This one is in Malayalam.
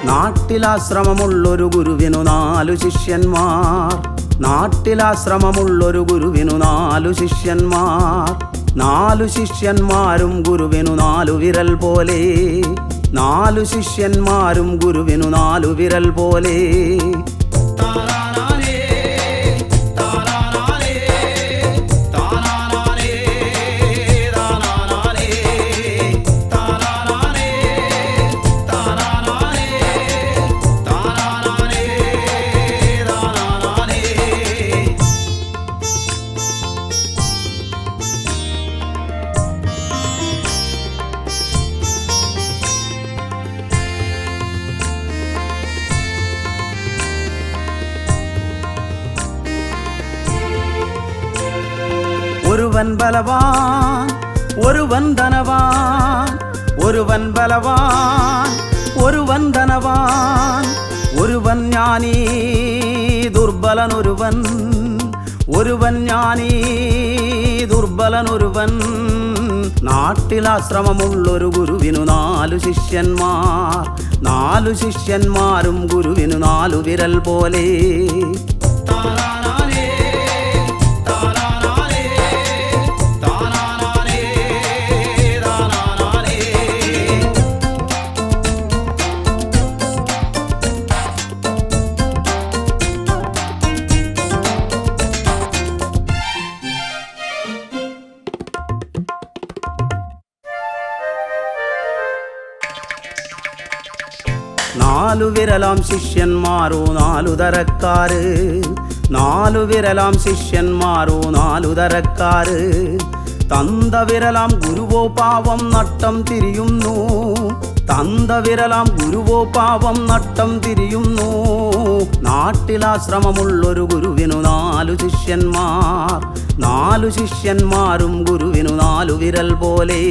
നാട്ടിലാശ്രമമുള്ളൊരു ഗുരുവിനു 4 ശിഷ്യന്മാർ. നാട്ടിലാശ്രമമുള്ളൊരു ഗുരുവിനു 4 ശിഷ്യന്മാർ. 4 ശിഷ്യന്മാരും ഗുരുവിനു 4 വിരൽ പോലെ. 4 ശിഷ്യന്മാരും ഗുരുവിനു 4 വിരൽ പോലെ. ഒരുവൻ ബലവാൻ, ഒരുവൻ ധനവാൻ. ഒരുവൻ ബലവാൻ, ഒരുവൻ ധനവാൻ. ഒരുവൻ ജ്ഞാനി, ദുർബലനൊരുവൻ. ഒരുവൻ ജ്ഞാനി, ദുർബലനൊരുവൻ. നാട്ടിലാശ്രമമുള്ളൊരു ഗുരുവിനു 4 ശിഷ്യന്മാർ. 4 ശിഷ്യന്മാരും ഗുരുവിനു 4 വിരൽ പോലെ. നാലു വിരലാം ശിഷ്യന്മാരോ 4 തരക്കാര്. 4 വിരലാം ശിഷ്യന്മാരോ 4 തരക്കാര്. തന്തവിരലാം ഗുരുവോ പാവം നട്ടം തിരിയുന്നു. തന്തവിരലാം ഗുരുവോ പാവം നട്ടം തിരിയുന്നു. നാട്ടിലാശ്രമമുള്ളൊരു ഗുരുവിനു 4 ശിഷ്യന്മാർ. 4 ശിഷ്യന്മാരും ഗുരുവിനു 4 വിരൽ പോലെ.